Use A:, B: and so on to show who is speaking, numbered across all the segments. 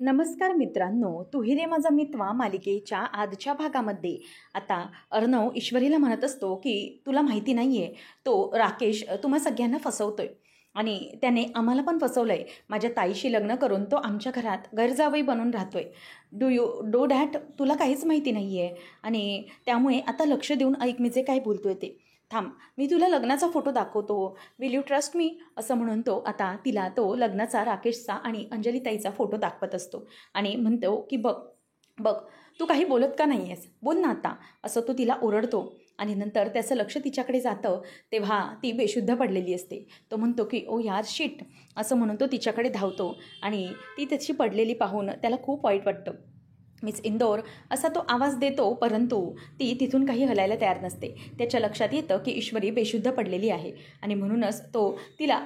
A: नमस्कार मित्रांनो, तू ही रे माझा मितवा मालिकेच्या आजच्या भागामध्ये आता अर्णव ईश्वरीला म्हणत असतो की तुला माहिती नाही आहे, तो राकेश तुम्हा सगळ्यांना फसवतोय आणि त्याने आम्हाला पण फसवलं आहे. माझ्या ताईशी लग्न करून तो आमच्या घरात गैरजावई बनून राहतोय. डू डॅट तुला काहीच माहिती नाही आहे आणि त्यामुळे आता लक्ष देऊन ऐक मी जे काय बोलतोय ते. थांब, मी तुला लग्नाचा फोटो दाखवतो, विल यू ट्रस्ट मी, असं म्हणून तो आता तिला तो लग्नाचा राकेशचा आणि अंजलीताईचा फोटो दाखवत असतो आणि म्हणतो की बघ बघ, तू काही बोलत का नाही आहेस, बोल ना आता, असं तो तिला ओरडतो. आणि नंतर त्याचं लक्ष तिच्याकडे जातं तेव्हा ती बेशुद्ध पडलेली असते. तो म्हणतो की ओ यार शिट, असं म्हणून तो तिच्याकडे धावतो आणि ती त्याची पडलेली पाहून त्याला खूप वाईट वाटतं. मिस इंदोर, असा तो आवाज देतो, परंतु ती तिथून काही हलायला तयार नसते. त्याच्या लक्षात येतं की ईश्वरी बेशुद्ध पडलेली आहे आणि म्हणूनच तो तिला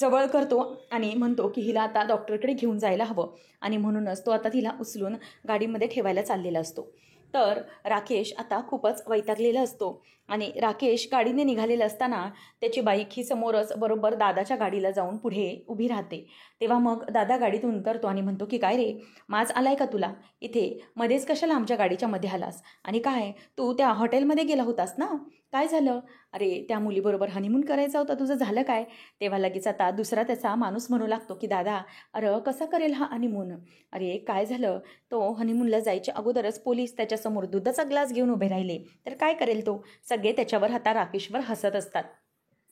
A: जवळ करतो आणि म्हणतो की हिला आता डॉक्टरकडे घेऊन जायला हवं आणि म्हणूनच तो आता तिला उचलून गाडीमध्ये ठेवायला चाललेला असतो. तर राकेश आता खूपच वैतागलेला असतो आणि राकेश गाडीने निघालेला असताना त्याची बाईक ही समोरच बरोबर दादाच्या गाडीला जाऊन पुढे उभी राहते. तेव्हा मग दादा गाडीतून उतरतो आणि म्हणतो की काय रे, माज आलाय का तुला, इथे मध्येच कशाला आमच्या गाडीच्या मध्ये आलास, आणि काय तू त्या हॉटेलमध्ये गेला होतास ना, काय झालं, अरे त्या मुलीबरोबर हनीमून करायचा होता, तुझं झालं काय. तेव्हा लगेच आता दुसरा त्याचा माणूस म्हणू लागतो की दादा, अरे कसा करेल हा हनीमून, अरे काय झालं, तो हनीमूनला जायच्या अगोदरच पोलीस त्याच्यासमोर दुधाचा ग्लास घेऊन उभे राहिले तर काय करेल तो. सगळे त्याच्यावर आता राकेशवर हसत असतात.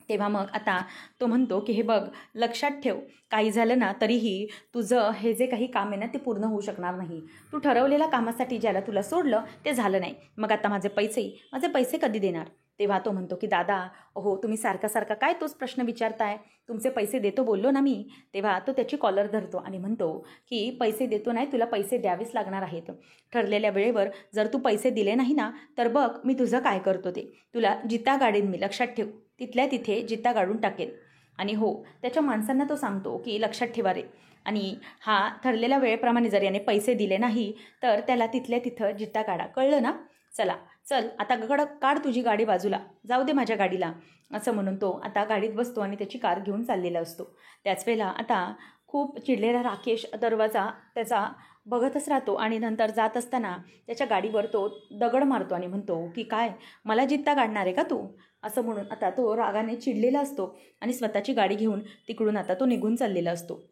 A: तेव्हा मग आता तो म्हणतो की हे बघ, लक्षात ठेव, काही झालं ना तरीही तुझं हे जे काही काम आहे ना ते पूर्ण होऊ शकणार नाही. तू ठरवलेल्या कामासाठी ज्याला तुला सोडलं ते झालं नाही, मग आता माझे पैसे कधी देणार. तेव्हा तो म्हणतो की दादा, हो तुम्ही सारखा सारखा काय तोच प्रश्न विचारताय, तुमचे पैसे देतो बोललो ना मी. तेव्हा तो त्याची कॉलर धरतो आणि म्हणतो की पैसे देतो नाही, तुला पैसे द्यावेच लागणार आहेत. ठरलेल्या वेळेवर जर तू पैसे दिले नाही ना तर बघ मी तुझं काय करतो ते, तुला जिता गाडीन मी, लक्षात ठेव, तिथल्या तिथे जिता गाडून टाकेल. आणि हो, त्याच्या माणसांना तो सांगतो की लक्षात ठेवा रे, आणि हा ठरलेल्या वेळेप्रमाणे जर याने पैसे दिले नाही तर त्याला तिथल्या तिथं जिता काढा, कळलं ना. चला चल आता काढ तुझी गाडी बाजूला, जाऊ दे माझ्या गाडीला, असं म्हणून तो आता गाडीत बसतो आणि त्याची कार घेऊन चाललेला असतो. त्याच वेळेला आता खूप चिडलेला राकेश दरवाजा त्याचा बघतच राहतो आणि नंतर जात असताना त्याच्या गाडीवर तो दगड मारतो आणि म्हणतो की काय, मला जित्ता काढणार आहे का तू, असं म्हणून आता तो रागाने चिडलेला असतो आणि स्वतःची गाडी घेऊन तिकडून आता तो निघून चाललेला असतो.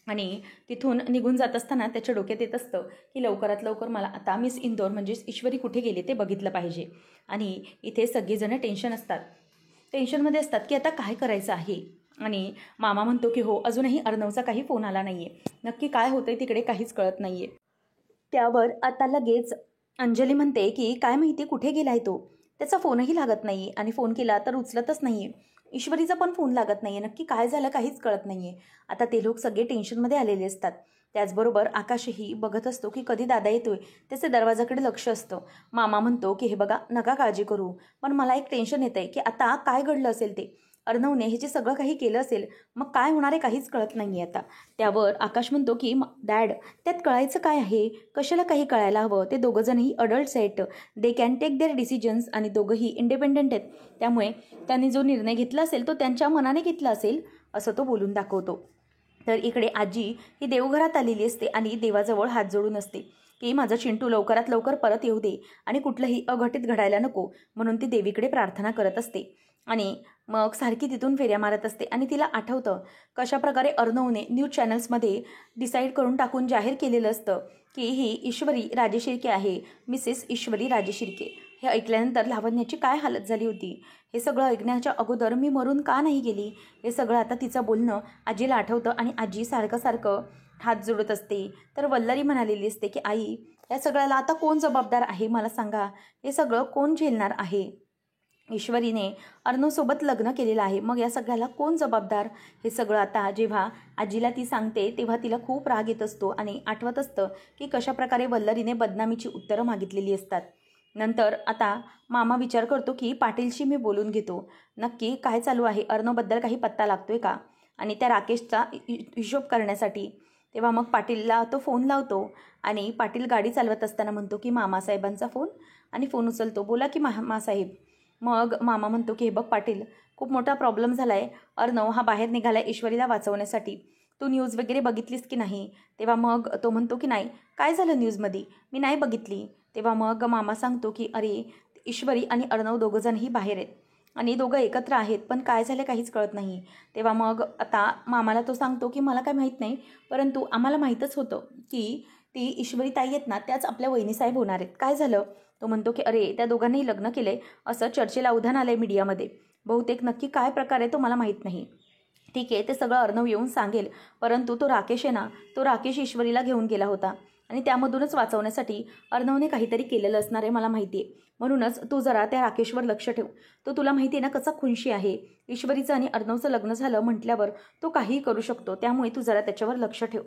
A: आणि तिथून निघून जात असताना त्याच्या डोक्यात येत असतं की लवकरात लवकर मला आता मिस इंदोर म्हणजेच ईश्वरी कुठे गेली ते बघितलं पाहिजे. आणि इथे सगळेजण टेन्शनमध्ये असतात की आता काय करायचं आहे. आणि मामा म्हणतो की हो, अजूनही अर्णवचा काही फोन आला नाही आहे, नक्की काय होतंय तिकडे काहीच कळत नाही आहे. त्यावर आता लगेच अंजली म्हणते की काय माहिती कुठे गेलाय तो, त्याचा फोनही लागत नाही आणि फोन केला तर उचलतच नाही आहे. ईश्वरीचा पण फोन लागत नाही आहे, नक्की काय झालं काहीच कळत नाही आहे. आता ते लोक सगळे टेन्शनमध्ये आलेले असतात. त्याचबरोबर आकाशही बघत असतो की कधी दादा येतोय, त्याचे दरवाजाकडे लक्ष असतं. मामा म्हणतो की हे बघा, नका काळजी करू, पण मला एक टेन्शन येतं आहे की आता काय घडलं असेल ते, अर्णवने हे जे सगळं काही केलं असेल, मग काय होणार आहे काहीच कळत नाही आहे आता. त्यावर आकाश म्हणतो की डॅड, त्यात कळायचं काय आहे, कशाला काही कळायला हवं, ते दोघंजणही अडल्ट्स आहेत, they can take their decisions आणि दोघंही इंडिपेंडंट आहेत, त्यामुळे त्यांनी जो निर्णय घेतला असेल तो त्यांच्या मनाने घेतला असेल, असं तो बोलून दाखवतो. तर इकडे आजी ही देवघरात आलेली असते आणि देवाजवळ हात जोडून असते की माझा चिंटू लवकरात लवकर परत येऊ दे आणि कुठलंही अघटित घडायला नको, म्हणून ती देवीकडे प्रार्थना करत असते. आणि मग सारखी तिथून फेऱ्या मारत असते आणि तिला आठवतं कशाप्रकारे अर्णवने न्यूज चॅनल्समध्ये डिसाईड करून टाकून जाहीर केलेलं असतं की ही ईश्वरी राजेशिर्के आहे, मिसेस ईश्वरी राजेशिर्के. हे ऐकल्यानंतर लावण्याची काय हालत झाली होती, हे सगळं ऐकण्याच्या अगोदर मी मरून का नाही गेली, हे सगळं आता तिचं बोलणं आजीला आठवतं आणि आजी सारखं हात जोडत असते. तर वल्लरी म्हणालेली असते की आई, या सगळ्याला आता कोण जबाबदार आहे मला सांगा, हे सगळं कोण झेलणार आहे. ईश्वरीने अर्णवसोबत लग्न केलेलं आहे, मग या सगळ्याला कोण जबाबदार. हे सगळं आता जेव्हा आजीला ती सांगते तेव्हा तिला खूप राग येत असतो आणि आठवत असतं की कशाप्रकारे वल्लरीने बदनामीची उत्तरं मागितलेली असतात. नंतर आता मामा विचार करतो की पाटीलशी मी बोलून घेतो, नक्की काय चालू आहे, अर्णवबद्दल काही पत्ता लागतोय का, आणि त्या राकेशचा हिशोब करण्यासाठी. तेव्हा मग पाटीलला तो फोन लावतो आणि पाटील गाडी चालवत असताना म्हणतो की मामासाहेबांचा फोन, आणि फोन उचलतो, बोला की मामासाहेब. मग मामा म्हणतो की हे बघ पाटील, खूप मोठा प्रॉब्लेम झाला आहे, अर्णव हा बाहेर निघाला ईश्वरीला वाचवण्यासाठी, तू न्यूज वगैरे बघितलीस की नाही? तेव्हा मग तो म्हणतो की नाही. काय झालं न्यूजमध्ये? मी नाही बघितली. तेव्हा मग मामा सांगतो की अरे ईश्वरी आणि अर्णव दोघंजणही बाहेर आहेत आणि दोघं एकत्र आहेत, पण काय झालं काहीच कळत नाही. तेव्हा मग आता मामाला तो सांगतो की मला काय माहीत नाही, परंतु आम्हाला माहीतच होतं की ती ईश्वरी ताई आहेत ना, त्याच आपल्या वहिनीसाहेब होणार आहेत. काय झालं? तो म्हणतो की अरे त्या दोघांनीही लग्न केले असं चर्चेला उधाण आलं आहे मीडियामध्ये. बहुतेक नक्की काय प्रकार आहे तो मला माहीत नाही. ठीक आहे, ते सगळं अर्णव येऊन सांगेल, परंतु तो राकेश आहे ना, तो राकेश ईश्वरीला घेऊन गेला होता आणि त्यामधूनच वाचवण्यासाठी अर्णवने काहीतरी केलेलं असणार आहे, मला माहिती आहे. म्हणूनच तू जरा त्या राकेशवर लक्ष ठेव. तो तुला माहिती आहे ना कसा खुनशी आहे. ईश्वरीचं आणि अर्णवचं लग्न झालं म्हटल्यावर तो काहीही करू शकतो, त्यामुळे तू जरा त्याच्यावर लक्ष ठेव.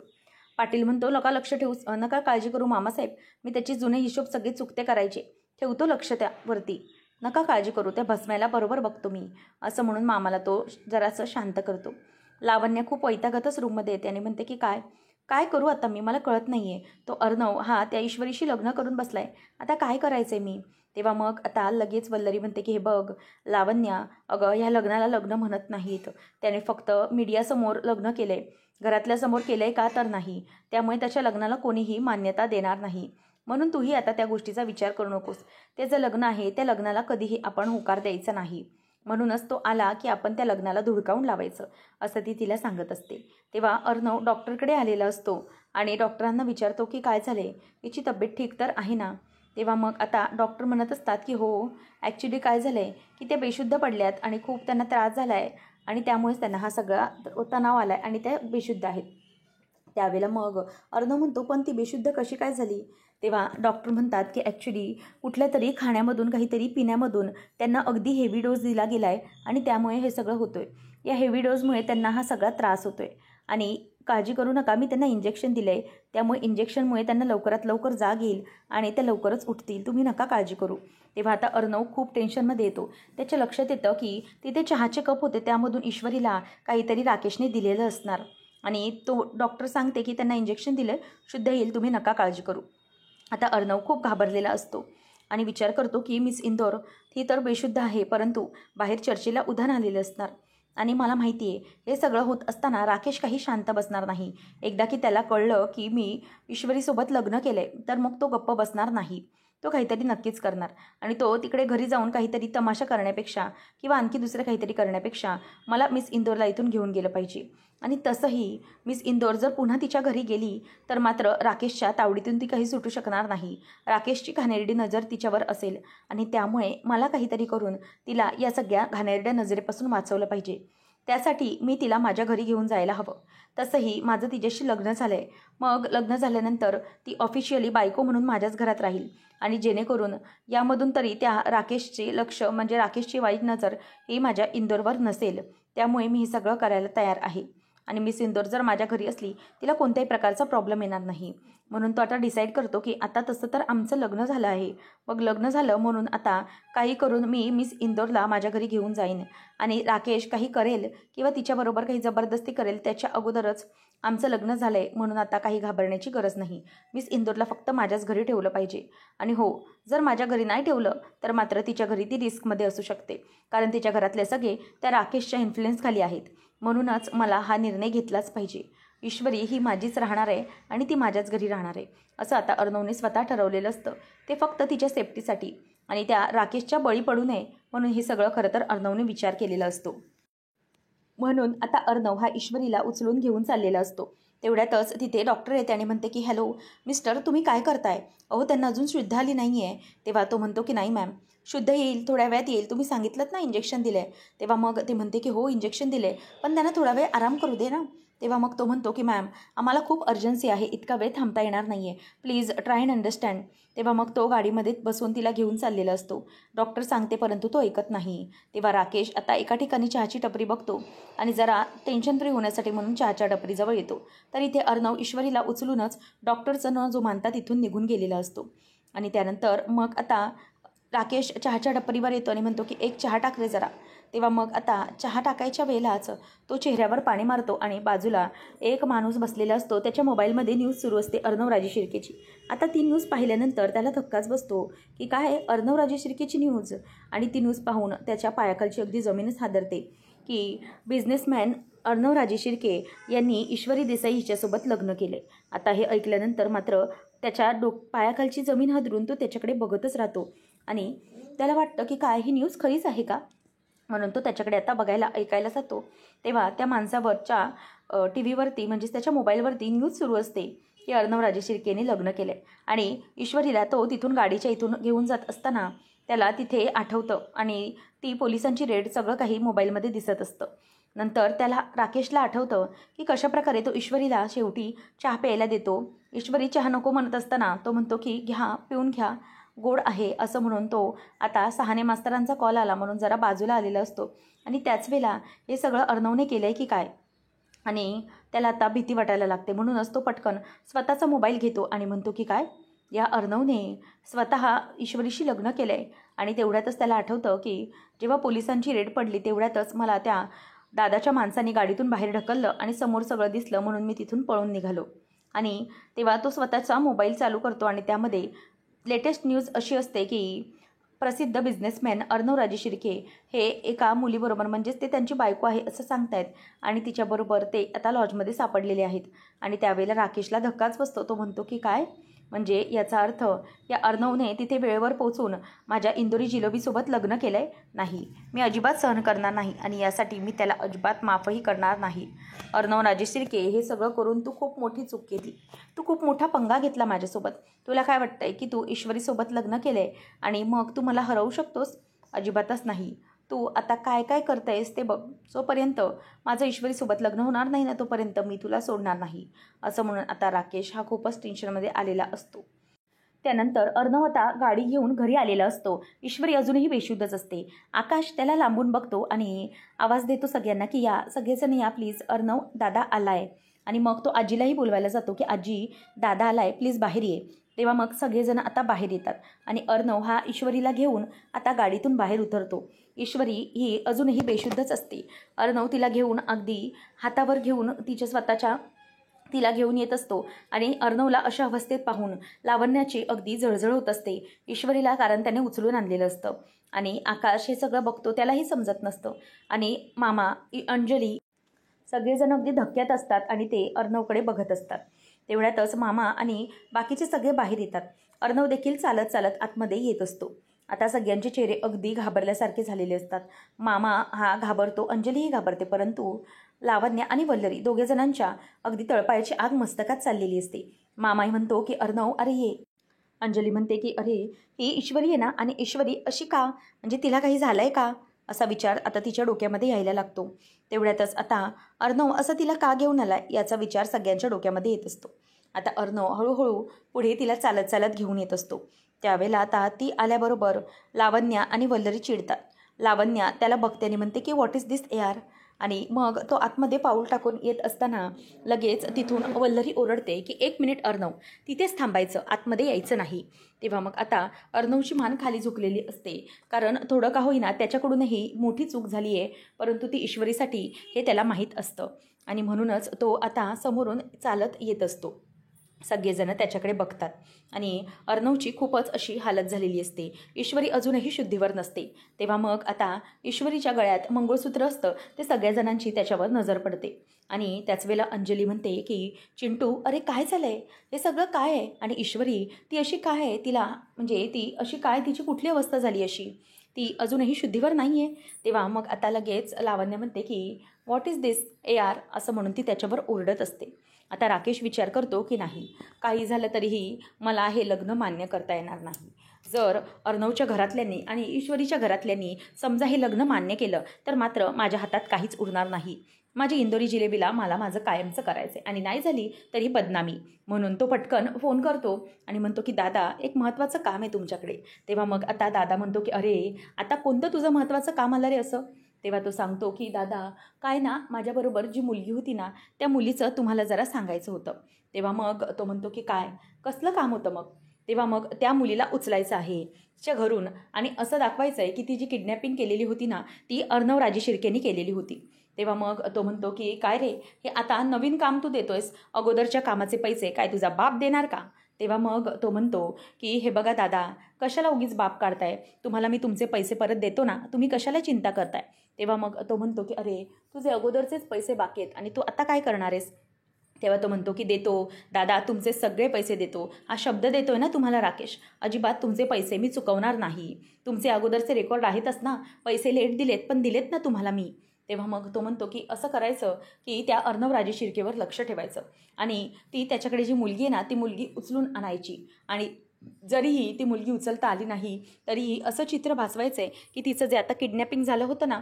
A: पाटील म्हणतो नका लक्ष ठेवूस, नका काळजी करू मामासाहेब, मी त्याचे जुने हिशोब सगळे चुकते करायचे, ठेवतो लक्ष त्यावरती, नका काळजी करू, त्या भस्म्याला बरोबर बघतो मी, असं म्हणून मामाला तो जरासं शांत करतो. लावण्य खूप वैतागतच रूममध्ये येते आणि म्हणते की काय काय करू आता मी, मला कळत नाही आहे. तो अर्णव हा त्या ईश्वरीशी लग्न करून बसलाय, आता काय करायचं आहे मी? तेव्हा मग आता लगेच वल्लरी म्हणते की हे बघ लावण्या, अगं ह्या लग्नाला लग्न म्हणत नाहीत, त्याने फक्त मीडियासमोर लग्न केलं आहे, घरातल्यासमोर केलं आहे का तर नाही, त्यामुळे त्याच्या लग्नाला कोणीही मान्यता देणार नाही. म्हणून तूही आता त्या गोष्टीचा विचार करू नकोस. त्याचं लग्न आहे, त्या लग्नाला कधीही आपण होकार द्यायचा नाही. म्हणूनच तो आला की आपण त्या लग्नाला धुडकावून लावायचं, असं ती तिला सांगत असते. तेव्हा अर्णव डॉक्टरकडे आलेला असतो आणि डॉक्टरांना विचारतो की काय झाले, याची तब्येत ठीक तर आहे ना? तेव्हा मग आता डॉक्टर म्हणत असतात की हो, ॲक्च्युली काय झालं आहे की त्या बेशुद्ध पडल्यात आणि खूप त्यांना त्रास झाला आहे आणि त्यामुळेच त्यांना हा सगळा तणाव आला आहे आणि त्या बेशुद्ध आहेत. त्यावेळेला मग अर्णव म्हणतो पण ती बेशुद्ध कशी काय झाली? तेव्हा डॉक्टर म्हणतात की ॲक्च्युली कुठल्या तरी खाण्यामधून काहीतरी पिण्यामधून त्यांना अगदी हेवी डोस दिला गेला आहे आणि त्यामुळे हे सगळं होतं आहे. या हेवी डोसमुळे त्यांना हा सगळा त्रास होतो आहे आणि काळजी करू नका, मी त्यांना इंजेक्शन दिलं आहे, त्यामुळे इंजेक्शनमुळे त्यांना लवकरात लवकर जाग येईल आणि त्या लवकरच उठतील, तुम्ही नका काळजी करू. तेव्हा आता अर्णव खूप टेन्शनमध्ये येतो. त्याच्या लक्षात येतं की तिथे चहाचे कप होते, त्यामधून ईश्वरीला काहीतरी राकेशने दिलेलं असणार आणि तो डॉक्टर सांगते की त्यांना इंजेक्शन दिलं, शुद्ध येईल, तुम्ही नका काळजी करू. आता अर्णव खूप घाबरलेला असतो आणि विचार करतो की मिस इंदोर ही तर बेशुद्ध आहे, परंतु बाहेर चर्चेला उधाण आलेलं असणार आणि मला माहिती आहे हे सगळं होत असताना राकेश काही शांत बसणार नाही. एकदा की त्याला कळलं की मी ईश्वरीसोबत लग्न केलं आहे, तर मग तो गप्प बसणार नाही, तो काहीतरी नक्कीच करणार आणि तो तिकडे घरी जाऊन काहीतरी तमाशा करण्यापेक्षा किंवा आणखी दुसरं काहीतरी करण्यापेक्षा मला मिस इंदोरला इथून घेऊन गेलं पाहिजे. आणि तसंही मिस इंदोर जर पुन्हा तिच्या घरी गेली तर मात्र राकेशच्या तावडीतून ती काही सुटू शकणार नाही. राकेशची घाणेरडी नजर तिच्यावर असेल आणि त्यामुळे मला काहीतरी करून तिला या सगळ्या घाणेरड्या नजरेपासून वाचवलं पाहिजे. त्यासाठी मी तिला माझ्या घरी घेऊन जायला हवं. तसंही माझं तिच्याशी लग्न झालं आहे, मग लग्न झाल्यानंतर ती ऑफिशियली बायको म्हणून माझ्याच घरात राहील आणि जेणेकरून यामधून तरी त्या राकेशचे लक्ष म्हणजे राकेशची वाईट नजर ही माझ्या इंदोरवर नसेल. त्यामुळे मी हे सगळं करायला तयार आहे आणि मिस इंदोर जर माझ्या घरी असली तिला कोणत्याही प्रकारचा प्रॉब्लेम येणार नाही. म्हणून तो आता डिसाईड करतो की आता तसं तर आमचं लग्न झालं आहे, मग लग्न झालं म्हणून आता काही करून मी मिस इंदोरला माझ्या घरी घेऊन जाईन आणि राकेश काही करेल किंवा तिच्याबरोबर काही जबरदस्ती करेल त्याच्या अगोदरच आमचं लग्न झालं आहे, म्हणून आता काही घाबरण्याची गरज नाही. मिस इंदोरला फक्त माझ्याच घरी ठेवलं पाहिजे आणि हो, जर माझ्या घरी नाही ठेवलं तर मात्र तिच्या घरी ती रिस्कमध्ये असू शकते, कारण तिच्या घरातले सगळे त्या राकेशच्या इन्फ्लुएन्सखाली आहेत. म्हणूनच मला हा निर्णय घेतलाच पाहिजे. ईश्वरी ही माझीच राहणार आहे आणि ती माझ्याच घरी राहणार आहे, असं आता अर्णवने स्वतः ठरवलेलं असतं. ते फक्त तिच्या सेफ्टीसाठी आणि त्या राकेशच्या बळी पडू नये म्हणून हे सगळं खरं तर अर्णवने विचार केलेला असतो. म्हणून आता अर्णव हा ईश्वरीला उचलून घेऊन चाललेला असतो. तेवढ्यातच तिथे डॉक्टर येते आणि म्हणते की हॅलो मिस्टर, तुम्ही काय करताय? अहो त्यांना अजून शुद्ध आली नाही आहे. तेव्हा तो म्हणतो की नाही मॅम, शुद्ध येईल, थोड्या वेळात येईल, तुम्ही सांगितलं ना इंजेक्शन दिलं आहे. तेव्हा मग ते म्हणते की हो इंजेक्शन दिले, पण त्यांना थोडा वेळ आराम करू दे ना. तेव्हा मग तो म्हणतो की मॅम आम्हाला खूप अर्जन्सी आहे, इतका वेळ थांबता येणार नाही आहे, प्लीज ट्राय अँड अंडरस्टँड. तेव्हा मग तो गाडीमध्ये बसून तिला घेऊन चाललेला असतो. डॉक्टर सांगते परंतु तो ऐकत नाही. तेव्हा राकेश आता एका ठिकाणी चहाची टपरी बघतो आणि जरा टेन्शन फ्री होण्यासाठी म्हणून चहाच्या टपरीजवळ येतो. तर इथे अर्णव ईश्वरीला उचलूनच डॉक्टरचं न जो मानता तिथून निघून गेलेला असतो. आणि त्यानंतर मग आता राकेश चहाच्या टपरीवर येतो आणि म्हणतो की एक चहा टाक रे जरा. तेव्हा मग आता चहा टाकायच्या वेळेलाच तो चेहऱ्यावर पाणी मारतो आणि बाजूला एक माणूस बसलेला असतो. त्याच्या मोबाईलमध्ये न्यूज सुरू असते अर्णवराजे शिर्केची. आता ती न्यूज पाहिल्यानंतर त्याला धक्काच बसतो की काय अर्णवराजे शिर्केची न्यूज, आणि ती न्यूज पाहून त्याच्या पायाखालची अगदी जमीनच हादरते की बिझनेसमॅन अर्णवराजे शिर्के यांनी ईश्वरी देसाई हिच्यासोबत लग्न केले. आता हे ऐकल्यानंतर मात्र त्याच्या पायाखालची जमीन हादरून तो त्याच्याकडे बघतच राहतो आणि त्याला वाटतं की काय ही न्यूज खरीच आहे का, म्हणून तो त्याच्याकडे आता बघायला ऐकायला जातो. तेव्हा त्या माणसावरच्या टी व्हीवरती म्हणजेच त्याच्या मोबाईलवरती न्यूज सुरू असते की अर्णवराजे शिर्केने लग्न केलं आहे. आणि ईश्वरीला तो तिथून गाडीच्या इथून घेऊन जात असताना त्याला तिथे आठवतं आणि ती पोलिसांची रेड सगळं काही मोबाईलमध्ये दिसत असतं. नंतर त्याला राकेशला आठवतं की कशाप्रकारे तो ईश्वरीला शेवटी चहा प्यायला देतो. ईश्वरी चहा नको म्हणत असताना तो म्हणतो की घ्या, पिऊन घ्या, गोड आहे असं म्हणून तो आता सहाने मास्तरांचा कॉल आला म्हणून जरा बाजूला आलेला असतो. आणि त्याच वेळेला हे सगळं अर्णवने केलं आहे की काय आणि त्याला आता भीती वाटायला लागते. म्हणूनच तो पटकन स्वतःचा मोबाईल घेतो आणि म्हणतो की काय, या अर्णवने स्वतः ईश्वरीशी लग्न केलं आहे. आणि तेवढ्यातच त्याला आठवतं की जेव्हा पोलिसांची रेड पडली तेवढ्यातच मला त्या दादाच्या माणसाने गाडीतून बाहेर ढकललं आणि समोर सगळं दिसलं म्हणून मी तिथून पळून निघालो. आणि तेव्हा तो स्वतःचा मोबाईल चालू करतो आणि त्यामध्ये लेटेस्ट न्यूज अशी असते की प्रसिद्ध बिझनेसमॅन अर्णवराजे शिर्के हे एका मुलीबरोबर म्हणजेच ते त्यांची बायको आहे असं सांगतायत आणि तिच्याबरोबर ते आता लॉजमध्ये सापडलेले आहेत. आणि त्यावेळेला राकेशला धक्काच बसतो. तो म्हणतो की काय, म्हणजे याचा अर्थ या अर्णवने तिथे वेळेवर पोहोचून माझ्या इंदोरी जिलोबीसोबत लग्न केलं आहे. नाही, मी अजिबात सहन करणार नाही आणि यासाठी मी त्याला अजिबात माफही करणार नाही. अर्णवराजे शिर्के, हे सगळं करून तू खूप मोठी चूक केली. तू खूप मोठा पंगा घेतला माझ्यासोबत. तुला काय वाटतंय की तू ईश्वरीसोबत लग्न केलं आहे आणि मग तू मला हरवू शकतोस? अजिबातच नाही. तू आता काय काय करतायस ते बघ. जोपर्यंत माझं ईश्वरीसोबत लग्न होणार नाही ना तोपर्यंत मी तुला सोडणार नाही असं म्हणून आता राकेश हा खूपच टेन्शनमध्ये आलेला असतो. त्यानंतर अर्णव आता गाडी घेऊन घरी आलेला असतो. ईश्वरी अजूनही बेशुद्धच असते. आकाश त्याला लांबून बघतो आणि आवाज देतो सगळ्यांना की या, सगळेजण या प्लीज, अर्णव दादा आलाय. आणि मग तो आजीलाही बोलवायला जातो की आजी, दादा आलाय, प्लीज बाहेर ये. तेव्हा मग सगळेजण आता बाहेर येतात आणि अर्णव हा ईश्वरीला घेऊन आता गाडीतून बाहेर उतरतो. ईश्वरी ही अजूनही बेशुद्धच असते. अर्णव तिला घेऊन अगदी हातावर घेऊन तिला घेऊन येत असतो आणि अर्णवला अशा अवस्थेत पाहून लावण्याची अगदी जळजळ होत असते ईश्वरीला, कारण त्याने उचलून आणलेलं असतं. आणि आकाश हे सगळं बघतो, त्यालाही समजत नसतं. आणि मामा, अंजली सगळेजण अगदी धक्क्यात असतात आणि ते अर्णवकडे बघत असतात. तेवढ्यातच मामा आणि बाकीचे सगळे बाहेर येतात. अर्णव देखील चालत चालत आतमध्ये येत असतो. आता सगळ्यांचे चेहरे अगदी घाबरल्यासारखे झालेले असतात. मामा हा घाबरतो, अंजलीही घाबरते, परंतु लावण्य आणि वल्लरी दोघेजणांच्या अगदी तळपायाची आग मस्तकात चाललेली असते. मामाही म्हणतो की अर्णव, अरे ये. अंजली म्हणते की अरे, ही ईश्वरी आहे ना, आणि ईश्वरी अशी का, म्हणजे तिला काही झालं आहे का, असा विचार आता तिच्या डोक्यामध्ये यायला लागतो. तेवढ्यातच आता अर्णव असं तिला का घेऊन आला याचा विचार सगळ्यांच्या डोक्यामध्ये येत असतो. आता अर्णव हळूहळू पुढे तिला चालत चालत घेऊन येत असतो. त्यावेळेला आता ती आल्याबरोबर लावण्या आणि वल्लरी चिडतात. लावण्या त्याला बघते आणि म्हणते की व्हॉट इज दिस यार. आणि मग तो आतमध्ये पाऊल टाकून येत असताना लगेच तिथून वल्लरी ओरडते की 1 मिनिट अर्णव, तिथेच थांबायचं, आतमध्ये यायचं नाही. तेव्हा मग आता अर्णवची मान खाली झुकलेली असते, कारण थोडं का होईना त्याच्याकडूनही मोठी चूक झाली आहे, परंतु ती ईश्वरीसाठी हे त्याला माहीत असतं आणि म्हणूनच तो आता समोरून चालत येत असतो. सगळेजण त्याच्याकडे बघतात आणि अर्णवची खूपच अशी हालत झालेली असते. ईश्वरी अजूनही शुद्धीवर नसते. तेव्हा मग आता ईश्वरीच्या गळ्यात मंगळसूत्र असतं, ते सगळ्या जणांची त्याच्यावर नजर पडते. आणि त्याच वेळेला अंजली म्हणते की चिंटू, अरे काय झालं आहे, हे सगळं काय आहे, आणि ईश्वरी ती अशी काय आहे, तिला म्हणजे ती अशी काय, तिची कुठली अवस्था झाली अशी, ती अजूनही शुद्धीवर नाही आहे. तेव्हा मग आता लगेच लावण्य म्हणते की व्हॉट इज दिस यार, असं म्हणून ती त्याच्यावर ओरडत असते. आता राकेश विचार करतो की नाही, काही झालं तरीही मला हे लग्न मान्य करता येणार नाही. जर अर्णवच्या घरातल्यांनी आणि ईश्वरीच्या घरातल्यांनी समजा हे लग्न मान्य केलं तर मात्र माझ्या हातात काहीच उरणार नाही. माझी इंदोरी जिलेबीला मला माझं कायमचं करायचं आहे, आणि नाही झाली तरी बदनामी. म्हणून तो पटकन फोन करतो आणि म्हणतो की दादा, एक महत्त्वाचं काम आहे तुमच्याकडे. तेव्हा मग आता दादा म्हणतो की अरे, आता कोणतं तुझं महत्त्वाचं काम आलं रे असं. तेव्हा तो सांगतो की दादा, काय ना, माझ्याबरोबर जी मुलगी होती ना, त्या मुलीचं तुम्हाला जरा सांगायचं होतं. तेव्हा मग तो म्हणतो की काय, कसलं काम होतं मग. तेव्हा मग त्या मुलीला उचलायचं आहे तिच्या घरून आणि असं दाखवायचं आहे की ती जी किडनॅपिंग केलेली होती ना, ती अर्णवराजे शिर्केनी केलेली होती. तेव्हा मग तो म्हणतो की काय रे, हे आता नवीन काम तू देतोयस, अगोदरच्या कामाचे पैसे काय तुझा बाप देणार का. तेव्हा मग तो म्हणतो की हे बघा दादा, कशाला उगीच बाप काढताय, तुम्हाला मी तुमचे पैसे परत देतो ना, तुम्ही कशाला चिंता करताय. तेव्हा मग तो म्हणतो की अरे तुझे अगोदरचेच पैसे बाकी आहेत आणि तू आता काय करणार आहेस. तेव्हा तो म्हणतो की देतो दादा, तुमचे सगळे पैसे देतो. हा शब्द देतोय ना तुम्हाला राकेश, अजिबात तुमचे पैसे मी चुकवणार नाही. तुमचे अगोदरचे रेकॉर्ड आहेतच ना, पैसे लेट दिलेत पण दिलेत ना तुम्हाला मी. तेव्हा मग तो म्हणतो की असं करायचं की त्या अर्णव राजे शिर्केवर लक्ष ठेवायचं आणि ती त्याच्याकडे जी मुलगी आहे ना ती मुलगी उचलून आणायची आणि जरीही ती मुलगी उचलता आली नाही तरीही असं चित्र भासवायचं आहे की तिचं जे आता किडनॅपिंग झालं होतं ना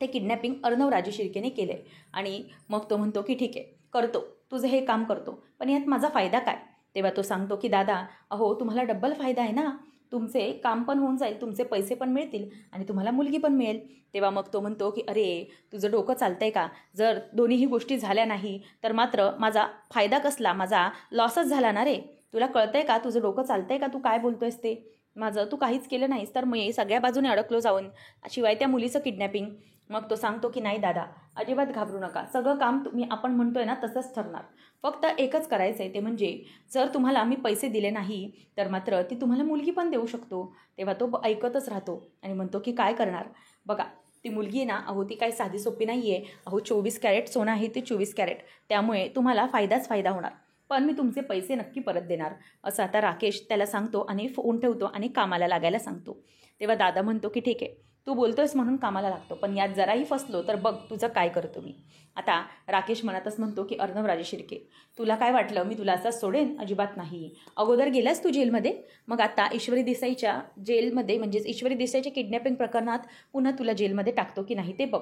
A: ते किडनॅपिंग अर्णव राजे शिर्केने केलं आहे. आणि मग तो म्हणतो की ठीक आहे करतो, तुझं हे काम करतो, पण यात माझा फायदा काय. तेव्हा तो सांगतो की दादा अहो तुम्हाला डबल फायदा आहे ना, तुमचे काम पण होऊन जाईल, तुमचे पैसे पण मिळतील आणि तुम्हाला मुलगी पण मिळेल. तेव्हा मग तो म्हणतो की अरे तुझं डोकं चालतंय का, जर दोन्हीही गोष्टी झाल्या नाही तर मात्र माझा फायदा कसला, माझा लॉसच झाला ना रे. तुला कळतंय का, तुझं डोकं चालतंय का, तू काय बोलतोयस ते. माझं तू काहीच केलं नाहीस तर मी सगळ्या बाजूने अडकलो जाऊन, शिवाय त्या मुलीचं किडनॅपिंग. मग तो सांगतो की नाही दादा अजिबात घाबरू नका, सगळं काम तुम्ही आपण म्हणतोय ना तसंच ठरणार. फक्त एकच करायचं आहे ते म्हणजे जर तुम्हाला मी पैसे दिले नाही तर मात्र ती तुम्हाला मुलगी पण देऊ शकतो. तेव्हा तो ऐकतच राहतो आणि म्हणतो की काय करणार. बघा ती मुलगी आहे ना, अहो ती काही साधी सोपी नाही आहे. अहो 24 कॅरेट सोनं आहे ते 24 कॅरेट, त्यामुळे तुम्हाला फायदाच फायदा होणार, पण मी तुमचे पैसे नक्की परत देणार. असं आता राकेश त्याला सांगतो आणि फोन ठेवतो आणि कामाला लागायला सांगतो. तेव्हा दादा म्हणतो की ठीक आहे तू बोलतोयस म्हणून कामाला लागतो, पण यात जराही फसलो तर बघ तुझं काय करतो मी. आता राकेश मनातच म्हणतो की अर्णव राजे शिर्के, तुला काय वाटलं मी तुला असं सोडेन, अजिबात नाही. अगोदर गेलास तू जेलमध्ये, मग आता ईश्वरी देसाईच्या जेलमध्ये म्हणजेच ईश्वरी देसाईच्या किडनॅपिंग प्रकरणात पुन्हा तुला जेलमध्ये टाकतो की नाही ते बघ.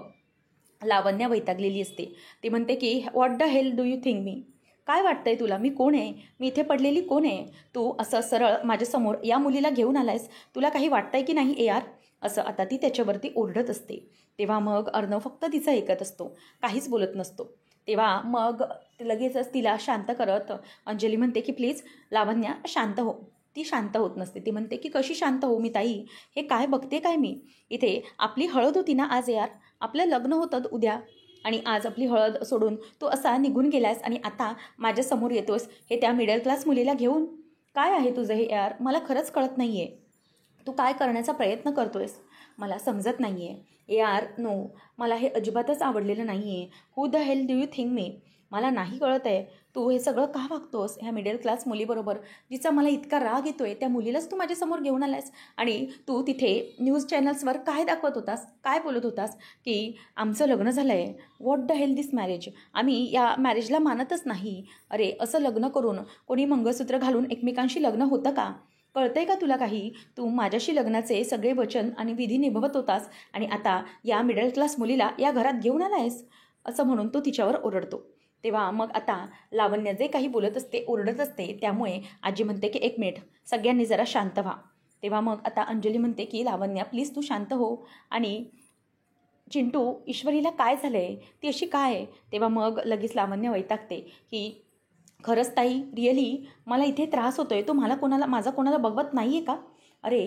A: लावण्या वैतागलेली असते, ती म्हणते की what the hell do you think me, काय वाटतंय तुला, मी कोण आहे, मी इथे पडलेली कोण आहे, तू असं सरळ माझ्यासमोर या मुलीला घेऊन आलायस, तुला काही वाटतंय की नाही ए यार. असं आता ती त्याच्यावरती ओरडत असते. तेव्हा मग अर्णव फक्त तिचं ऐकत असतो, काहीच बोलत नसतो. तेव्हा मग लगेचच तिला शांत करत अंजली म्हणते की प्लीज लावण्या शांत हो. ती शांत होत नसते, ती म्हणते की कशी शांत हो मी ताई, हे काय बघते काय मी, इथे आपली हळद होती ना आज यार, आपलं लग्न होतं उद्या आणि आज आपली हळद सोडून तू असा निघून गेलास आणि आता माझ्यासमोर येतोस हे त्या मिडल क्लास मुलीला घेऊन. काय आहे तुझं हे यार, मला खरंच कळत नाही आहे, तू काय करण्याचा प्रयत्न करतोयस मला समजत नाही आहे. यार नो, मला हे अजिबातच आवडलेलं नाही आहे. Who the hell do you think me, मला नाही कळत आहे तू हे सगळं का वागतोस ह्या मिडल क्लास मुलीबरोबर, जिचा मला इतका राग येतो आहे, त्या मुलीलाच तू माझ्यासमोर घेऊन आलास आणि तू तिथे न्यूज चॅनल्सवर काय दाखवत होतास, काय बोलत होतास की आमचं लग्न झालं आहे. What the Hale this marriage, आम्ही या मॅरेजला मानतच नाही. अरे असं लग्न करून कोणी मंगळसूत्र घालून एकमेकांशी लग्न होतं का, कळतंय का तुला काही, तू माझ्याशी लग्नाचे सगळे वचन आणि विधी निभवत होतास आणि आता या मिडल क्लास मुलीला या घरात घेऊन आलायस. असं म्हणून तो तिच्यावर ओरडतो. तेव्हा मग आता लावण्य जे काही बोलत असते ओरडत असते, त्यामुळे आजी म्हणते की एक मिनिट सगळ्यांनी जरा शांत व्हा. तेव्हा मग आता अंजली म्हणते की लावण्या प्लीज तू शांत हो, आणि चिंटू ईश्वरीला काय झालं आहे, ती अशी काय आहे. तेव्हा मग लगेच लावण्य वैतागते की खरंच ताई रिअली मला इथे त्रास होतो आहे, तो मला माझा कोणाला बघवत नाही आहे का. अरे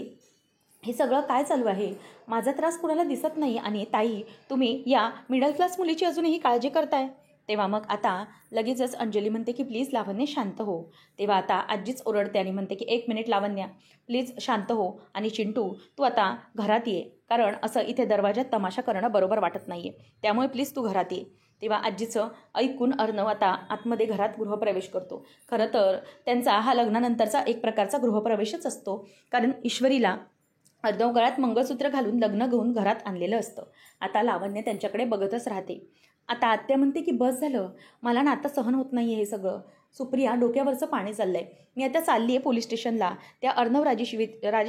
A: हे सगळं काय चालू आहे, माझा त्रास कुणाला दिसत नाही आणि ताई तुम्ही या मिडल क्लास मुलीची अजूनही काळजी करताय. तेव्हा मग आता लगेचच अंजली म्हणते की प्लीज लावण्य शांत हो. तेव्हा आता आजीच ओरडते आणि म्हणते की एक मिनिट लावण्या प्लीज शांत हो, आणि चिंटू तू आता घरात ये, कारण असं इथे दरवाजात तमाशा करणं बरोबर वाटत नाही आहे, त्यामुळे प्लीज तू घरात ये. तेव्हा आजीचं ऐकून अर्णव आता आतमध्ये घरात गृहप्रवेश करतो. खरं तर त्यांचा हा लग्नानंतरचा एक प्रकारचा गृहप्रवेशच असतो, कारण ईश्वरीला अर्णव गळ्यात मंगळसूत्र घालून लग्न घेऊन घरात आणलेलं असतं. आता लावण्य त्यांच्याकडे बघतच राहते. आता आत्या म्हणते की बस झालं, मला ना आता सहन होत नाही आहे हे सगळं. सुप्रिया डोक्यावरचं पाणी चाललं आहे, मी आता चालली आहे पोलीस स्टेशनला त्या अर्णव राजे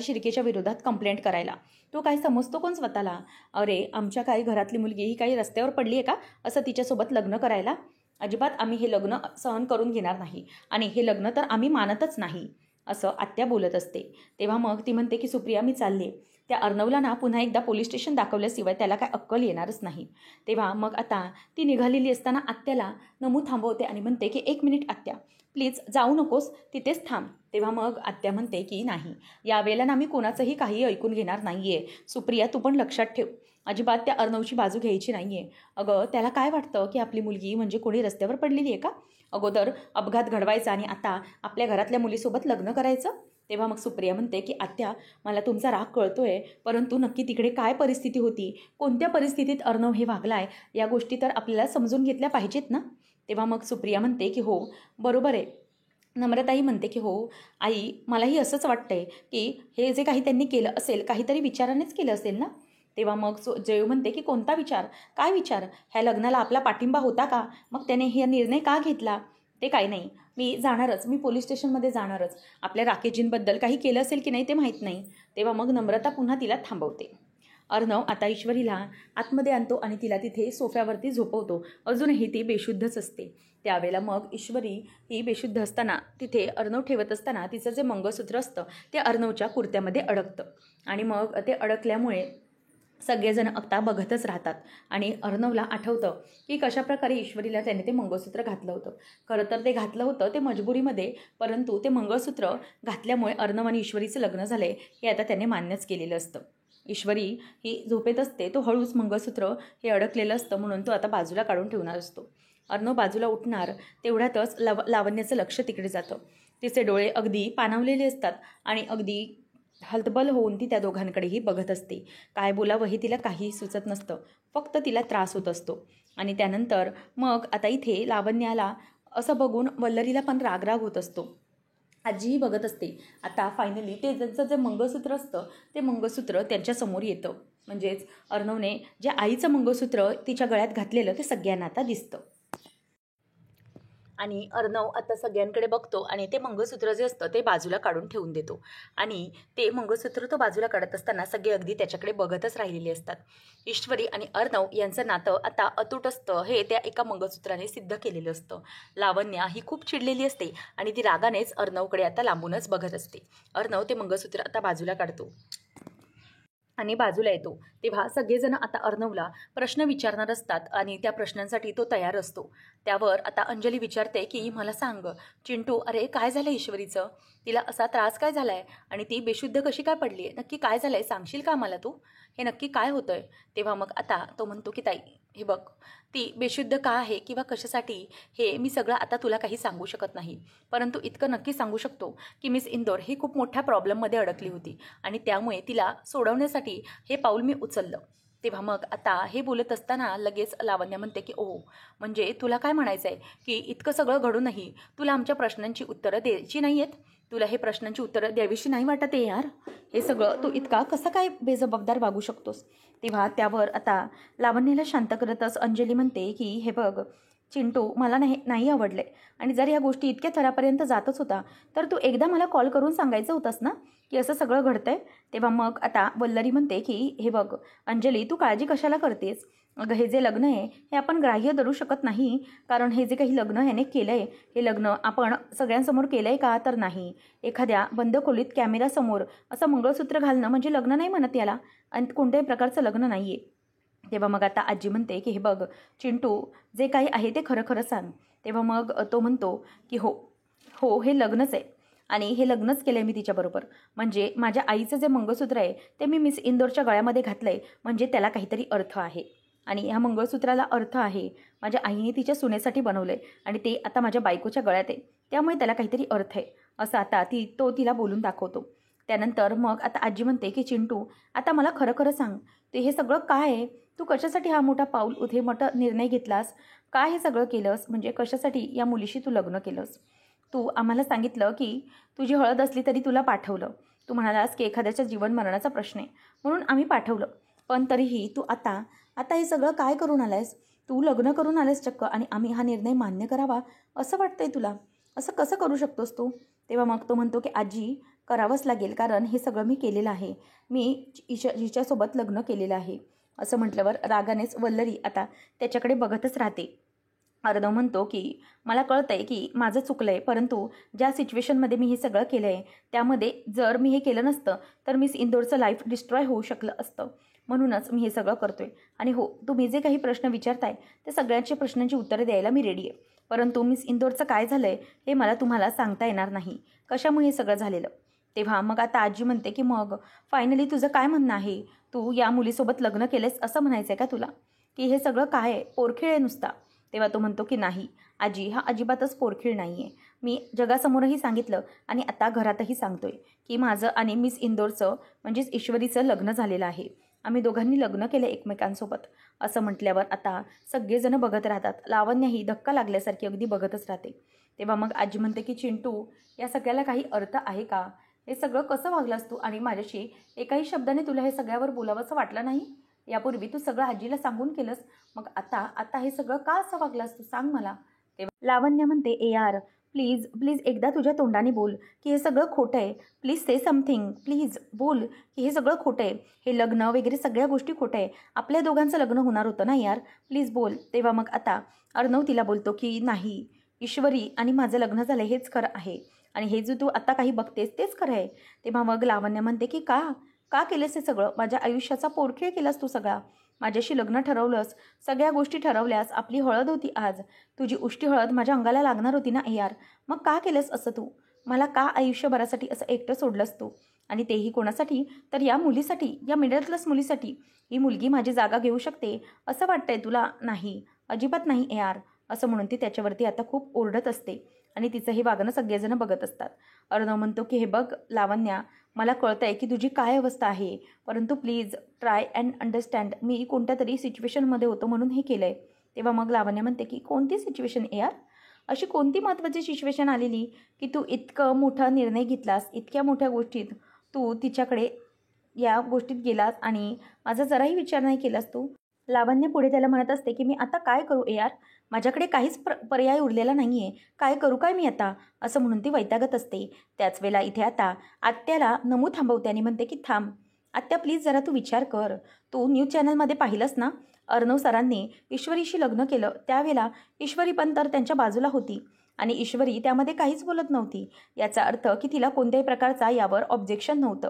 A: शिर्केच्या विरोधात कंप्लेंट करायला. तो काय समजतो कोण स्वतःला, अरे आमच्या काही घरातली मुलगी ही काही रस्त्यावर पडली आहे का असं तिच्यासोबत लग्न करायला. अजिबात आम्ही हे लग्न सहन करून घेणार नाही आणि हे लग्न तर आम्ही मानतच नाही, असं आत्या बोलत असते. तेव्हा मग ती म्हणते की सुप्रिया मी चालले, त्या अर्णवला ना पुन्हा एकदा पोलीस स्टेशन दाखवल्याशिवाय त्याला काय अक्कल येणारच नाही. तेव्हा मग आता ती निघालेली असताना आत्याला नमू थांबवते आणि म्हणते की एक मिनिट आत्या प्लीज जाऊ नकोस, तिथेच थांब. तेव्हा मग आत्या म्हणते की नाही, यावेळेला ना मी कोणाचंही काही ऐकून घेणार नाही आहे. सुप्रिया तू पण लक्षात ठेव, अजिबात त्या अर्णवची बाजू घ्यायची नाही आहे. अगं त्याला काय वाटतं की आपली मुलगी म्हणजे कोणी रस्त्यावर पडलेली आहे का, अगोदर अपघात घडवायचा आणि आता आपल्या घरातल्या मुलीसोबत लग्न करायचं. तेव्हा मग सुप्रिया म्हणते की आत्या, मला तुमचा राग कळतोय, परंतु नक्की तिकडे काय परिस्थिती होती, कोणत्या परिस्थितीत अर्णव हे वागलाय, या गोष्टी तर आपल्याला समजून घेतल्या पाहिजेत ना. तेव्हा मग सुप्रिया म्हणते की हो बरोबर आहे. नम्रताही म्हणते की हो आई, मलाही असंच वाटतंय की हे जे काही त्यांनी केलं असेल, काहीतरी विचारानेच केलं असेल ना. तेव्हा मग जयू म्हणते की कोणता विचार, काय विचार, ह्या लग्नाला आपला पाठिंबा होता का, मग त्याने हे निर्णय का घेतला. ते काही नाही, मी जाणारच, मी पोलीस स्टेशनमध्ये जाणारच, आपल्या राकेशजींबद्दल काही केलं असेल की नाही ते माहीत नाही. तेव्हा मग नम्रता पुन्हा तिला थांबवते. अर्णव आता ईश्वरीला आतमध्ये आणतो आणि तिला तिथे सोफ्यावरती झोपवतो. अजूनही ती बेशुद्धच असते. त्यावेळेला मग ईश्वरी ही बेशुद्ध असताना तिथे अर्णव ठेवत असताना तिचं जे मंगळसूत्र असतं ते अर्णवच्या कुर्त्यामध्ये अडकतं आणि मग ते अडकल्यामुळे सगळेजण आता बघतच राहतात आणि अर्णवला आठवतं की कशाप्रकारे ईश्वरीला त्याने ते मंगळसूत्र घातलं होतं. खरं तर ते घातलं होतं ते मजबुरीमध्ये, परंतु ते मंगळसूत्र घातल्यामुळे अर्णव आणि ईश्वरीचं लग्न झालं हे आता त्याने मान्यच केलेलं असतं. ईश्वरी ही झोपेत असते, तो हळूच मंगळसूत्र हे अडकलेलं असतं म्हणून तो आता बाजूला काढून ठेवणार असतो. अर्णव बाजूला उठणार तेवढ्यातच लावण्याचं लक्ष तिकडे जातं. तिचे डोळे अगदी पाणावलेले असतात आणि अगदी हलतबल होऊन ती त्या दोघांकडेही बघत असते. काय बोलावं हे तिला काहीही सुचत नसतं, फक्त तिला त्रास होत असतो. आणि त्यानंतर मग आता इथे लावण्याला असं बघून वल्लरीला पण रागराग होत असतो. आजीही बघत असते. आता फायनली ते ज्यांचं जे मंगळसूत्र असतं ते मंगळसूत्र त्यांच्यासमोर येतं. म्हणजेच अर्णवने जे आईचं मंगळसूत्र तिच्या गळ्यात घातलेलं ते सगळ्यांना आता दिसतं. आणि अर्णव आता सगळ्यांकडे बघतो आणि ते मंगळसूत्र जे असतं ते बाजूला काढून ठेवून देतो. आणि ते मंगळसूत्र तो बाजूला काढत असताना सगळे अगदी त्याच्याकडे बघतच राहिलेले असतात. ईश्वरी आणि अर्णव यांचं नातं आता अतूट असतं हे त्या एका मंगळसूत्राने सिद्ध केलेलं असतं. लावण्या ही खूप चिडलेली असते आणि ती रागानेच अर्णवकडे आता लांबूनच बघत असते. अर्णव ते मंगळसूत्र आता बाजूला काढतो आणि बाजूला येतो. तेव्हा सगळेजण आता अर्णवला प्रश्न विचारणार असतात आणि त्या प्रश्नांसाठी तो तयार असतो. त्यावर आता अंजली विचारते की मला सांग चिंटू, अरे काय झालं ईश्वरीचं, तिला असा त्रास काय झाला आहे आणि ती बेशुद्ध कशी काय पडली आहे, नक्की काय झालं आहे, सांगशील का मला तू, हे नक्की काय होतं आहे. तेव्हा मग आता तो म्हणतो की ताई हे बघ, ती बेशुद्ध का आहे किंवा कशासाठी हे मी सगळं आता तुला काही सांगू शकत नाही, परंतु इतकं नक्की सांगू शकतो की मिस इंदोर ही खूप मोठ्या प्रॉब्लेममध्ये अडकली होती आणि त्यामुळे तिला सोडवण्यासाठी हे पाऊल मी उचललं. तेव्हा मग आता हे बोलत असताना लगेच लावण्या म्हणते की ओ, म्हणजे तुला काय म्हणायचं आहे की इतकं सगळं घडूनही तुला आमच्या प्रश्नांची उत्तरं द्यायची नाही आहेत, तुला हे प्रश्नांची उत्तरं द्यावीशी नाही वाटत आहे यार, हे सगळं तू इतका कसा काय बेजबाबदार वागू शकतोस. तेव्हा त्यावर आता लावण्याला शांत करतच अंजली म्हणते की हे बघ चिंटू, मला नाही आवडले आणि जर या गोष्टी इतक्या थरापर्यंत जातच होता तर तू एकदा मला कॉल करून सांगायचं होतंस ना की असं सगळं घडतंय. तेव्हा मग आता वल्लरी म्हणते की हे बघ अंजली, तू काळजी कशाला करतेस, अगं हे जे लग्न आहे हे आपण ग्राह्य धरू शकत नाही, कारण हे जे काही लग्न ह्याने केलं आहे हे लग्न आपण सगळ्यांसमोर केलं आहे का तर नाही. एखाद्या बंद खोलीत कॅमेरासमोर असं मंगळसूत्र घालणं म्हणजे लग्न नाही म्हणत याला, आणि कोणत्याही प्रकारचं लग्न नाही आहे. तेव्हा मग आता आजी म्हणते की हे बघ चिंटू, जे काही आहे ते खरं खरं सांग. तेव्हा मग तो म्हणतो की हो हो हे लग्नच आहे आणि हे लग्नच केलं आहे मी तिच्याबरोबर, म्हणजे माझ्या आईचं जे मंगळसूत्र आहे ते मी मिस इंदोरच्या गळ्यामध्ये घातलं आहे, म्हणजे त्याला काहीतरी अर्थ आहे आणि ह्या मंगळसूत्राला अर्थ आहे. माझ्या आईने तिच्या सुनेसाठी बनवलं आहे आणि ते आता माझ्या बायकोच्या गळ्यात आहे, त्यामुळे त्याला काहीतरी अर्थ आहे असं आता तो तिला बोलून दाखवतो. त्यानंतर मग आता आजी म्हणते की चिंटू, आता मला खरं खरं सांग, ते हे सगळं काय आहे, तू कशासाठी हा मोठा पाऊल उथे मोठा निर्णय घेतलास, काय हे सगळं केलंस, म्हणजे कशासाठी या मुलीशी तू लग्न केलंस. तू आम्हाला सांगितलं की तुझी हळद असली तरी तुला पाठवलं, तू म्हणालास की एखाद्याच्या जीवन मरणाचा प्रश्न आहे म्हणून आम्ही पाठवलं, पण तरीही तू आता हे सगळं काय करून आलायस, तू लग्न करून आलायस चक्क आणि आम्ही हा निर्णय मान्य करावा असं वाटतंय तुला, असं कसं करू शकतोस तू. तेव्हा मग तो म्हणतो की आजी, करावंच लागेल, कारण हे सगळं मी केलेलं आहे, मी हिच्यासोबत लग्न केलेलं आहे. असं म्हटल्यावर रागानेच वल्लरी आता त्याच्याकडे बघतच राहते. अर्णव म्हणतो की मला कळतं आहे की माझं चुकलं आहे, परंतु ज्या सिच्युएशनमध्ये मी हे सगळं केलं आहे त्यामध्ये जर मी हे केलं नसतं तर मिस इंदोरचं लाईफ डिस्ट्रॉय होऊ शकलं असतं, म्हणूनच मी हे सगळं करतो आहे. आणि हो, तुम्ही जे काही प्रश्न विचारताय ते सगळ्यांच्या प्रश्नांची उत्तरं द्यायला मी रेडी आहे, परंतु मिस इंदोरचं काय झालं आहे हे मला तुम्हाला सांगता येणार नाही, कशामुळे हे सगळं झालेलं. तेव्हा मग आता आजी म्हणते की मग फायनली तुझं काय म्हणणं आहे, तू या मुलीसोबत लग्न केलेस असं म्हणायचं आहे का तुला, की हे सगळं काय आहे, पोरखीळ आहे नुसता. तेव्हा तो म्हणतो की नाही आजी, हा अजिबातच पोरखीळ नाही आहे, मी जगासमोरही सांगितलं आणि आता घरातही सांगतोय की माझं आणि मिस इंदोरचं म्हणजेच ईश्वरीचं लग्न झालेलं आहे. आम्ही दोघांनी लग्न केलं एकमेकांसोबत. असं म्हटल्यावर आता सगळेजण बघत राहतात. लावण्याही धक्का लागल्यासारखी अगदी बघतच राहते. तेव्हा मग आजी म्हणते की चिंटू, या सगळ्याला काही अर्थ आहे का? हे सगळं कसं वागलास तू आणि माझ्याशी एकाही शब्दाने तुला हे सगळ्यावर बोलावंसं वाटलं नाही? यापूर्वी तू सगळं आजीला सांगून केलंस, मग आता आता हे सगळं का असं वागलास तू, सांग मला. तेव्हा लावण्य म्हणते, ए यार प्लीज प्लीज एकदा तुझ्या तोंडाने बोल की हे सगळं खोटं आहे. प्लीज से समथिंग, प्लीज बोल की हे सगळं खोटं आहे, हे लग्न वगैरे सगळ्या गोष्टी खोटं आहे. आपल्या दोघांचं लग्न होणार होतं ना यार, प्लीज बोल. तेव्हा मग आता अर्णव तिला बोलतो की नाही, ईश्वरी आणि माझं लग्न झालं हेच खरं आहे आणि हे जे तू आता काही बघतेस तेच खरं आहे. तेव्हा मग लावण्य म्हणते की का का केलंस हे सगळं? माझ्या आयुष्याचा पोरखेळ केलास तू सगळा. माझ्याशी लग्न ठरवलंस, सगळ्या गोष्टी ठरवल्यास, आपली हळद होती आज, तुझी उष्टी हळद माझ्या अंगाला लागणार होती ना यार, मग का केलंस असं तू? मला का आयुष्यभरासाठी असं एकटं सोडलंस तू? आणि तेही कोणासाठी? तर या मुलीसाठी, या मिडल क्लास मुलीसाठी. ही मुलगी माझी जागा घेऊ शकते असं वाटतंय तुला? नाही, अजिबात नाही यार, असं म्हणून ती त्याच्यावरती आता खूप ओरडत असते आणि तिचं हे वागणं सगळेजण बघत असतात. अर्णव म्हणतो की हे बघ लावण्या, मला कळतं आहे की तुझी काय अवस्था आहे, परंतु प्लीज ट्राय अँड अंडरस्टँड. मी कोणत्या तरी सिच्युएशनमध्ये होतो म्हणून हे केलं आहे. तेव्हा मग लावण्य म्हणते की कोणती सिच्युएशन यार? अशी कोणती महत्त्वाची सिच्युएशन आलेली की तू इतकं मोठा निर्णय घेतलास, इतक्या मोठ्या गोष्टीत तू तिच्याकडे या गोष्टीत गेलास आणि माझा जराही विचार नाही केलास तू? लावण्य पुढे त्याला म्हणत असते की मी आता काय करू यार, माझ्याकडे काहीच पर्याय उरलेला नाही आहे, काय करू काय मी आता, असं म्हणून ती वैतागत असते. त्याच वेळेला इथे आता आत्याला नमू थांबवते आणि म्हणते की थांब आत्या, प्लीज जरा तू विचार कर. तू न्यूज चॅनलमध्ये पाहिलंस ना, अर्णव सरांनी ईश्वरीशी लग्न केलं, त्यावेळेला ईश्वरी पण तर त्यांच्या बाजूला होती आणि ईश्वरी त्यामध्ये काहीच बोलत नव्हती. याचा अर्थ की तिला कोणत्याही प्रकारचा यावर ऑब्जेक्शन नव्हतं.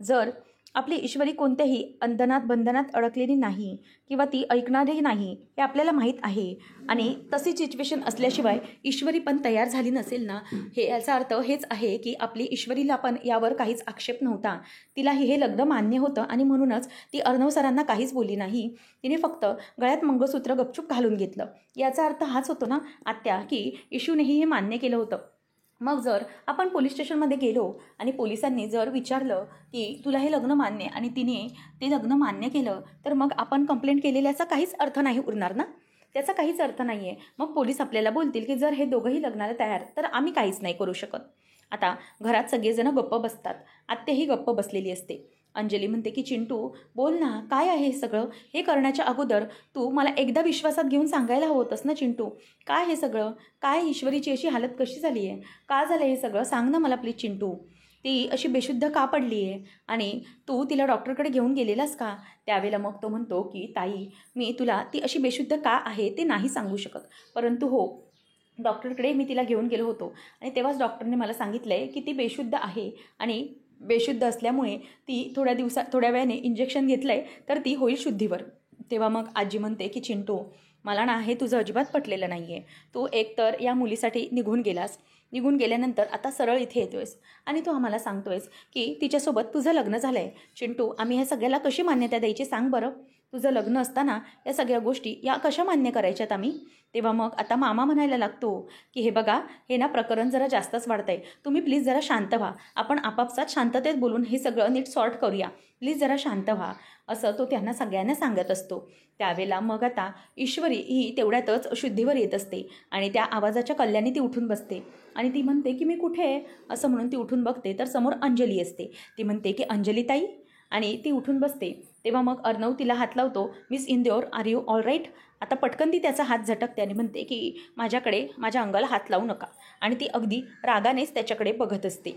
A: जर आपली ईश्वरी कोणत्याही बंधनात अडकलेली नाही किंवा ती ऐकणारही नाही हे आपल्याला माहीत आहे आणि तशी सिच्युएशन असल्याशिवाय ईश्वरी पण तयार झाली नसेल ना, हे याचा अर्थ हेच आहे की आपली ईश्वरीला पण यावर काहीच आक्षेप नव्हता. तिलाही हे लग्न मान्य होतं आणि म्हणूनच ती अर्णव सरांना काहीच बोलली नाही. तिने फक्त गळ्यात मंगळसूत्र गपचूप घालून घेतलं. याचा अर्थ हाच होतो ना आत्या की इशूनेही हे मान्य केलं होतं. मग जर आपण पोलीस स्टेशनमध्ये गेलो आणि पोलिसांनी जर विचारलं की तुला हे लग्न मान्य आणि तिने ते लग्न मान्य केलं, तर मग आपण कंप्लेंट केलेल्याचा काहीच अर्थ नाही उरणार ना, त्याचा काहीच अर्थ नाही आहे. मग पोलीस आपल्याला बोलतील की जर हे दोघंही लग्नाला तयार, तर आम्ही काहीच नाही करू शकत. आता घरात सगळेजण गप्प बसतात. आत्याही गप्प बसलेली असते. अंजली म्हणते की चिंटू बोल ना, काय आहे हे सगळं? हे करण्याच्या अगोदर तू मला एकदा विश्वासात घेऊन सांगायला हवं होतंस ना चिंटू, काय हे सगळं? काय ईश्वरीची अशी हालत कशी झाली आहे? का झालं हे सगळं? सांग ना मला प्लीज चिंटू. ती अशी बेशुद्ध का पडली आहे आणि तू तिला डॉक्टरकडे घेऊन गेलेलास का? त्यावेळेला मग तो म्हणतो की ताई, मी तुला ती अशी बेशुद्ध का आहे ते नाही सांगू शकत, परंतु हो, डॉक्टरकडे मी तिला घेऊन गेलो होतो आणि तेव्हाच डॉक्टरने मला सांगितलं आहे की ती बेशुद्ध आहे आणि बेशुद्ध असल्यामुळे ती थोड्या वेळाने इंजेक्शन घेतलं आहे तर ती होईल शुद्धीवर. तेव्हा मग आजी म्हणते की चिंटू, मला ना हे तुझं अजिबात पटलेलं नाही आहे. तू एकतर या मुलीसाठी निघून गेल्यानंतर आता सरळ इथे येतोयस आणि तू आम्हाला सांगतोयस की तिच्यासोबत तुझं लग्न झालं आहे. चिंटू, आम्ही ह्या सगळ्याला कशी मान्यता द्यायची सांग बरं? तुझं लग्न असताना या सगळ्या गोष्टी या कशा मान्य करायच्यात आम्ही? तेव्हा मग आता मामा म्हणायला लागतो की हे बघा, हे ना प्रकरण जरा जास्तच वाढतं आहे, तुम्ही प्लीज जरा शांत व्हा, आपण आपापसात शांततेत बोलून हे सगळं नीट सॉर्ट करूया, प्लीज जरा शांत व्हा, असं तो त्यांना सगळ्यांना सांगत असतो. त्यावेळेला मग आता ईश्वरी ही तेवढ्यातच शुद्धीवर येत असते आणि त्या आवाजाच्या कल्ल्याने ती उठून बसते आणि ती म्हणते की मी कुठे आहे असं म्हणून ती उठून बघते तर समोर अंजली असते. ती म्हणते की अंजली ताई, आणि ती उठून बसते. तेव्हा मग अर्णव तिला हात लावतो, miss Indore are you all right? आता पटकन ती त्याचा हात झटकते आणि म्हणते की माझ्या अंगाला हात लावू नका, आणि ती अगदी रागानेच त्याच्याकडे बघत असते.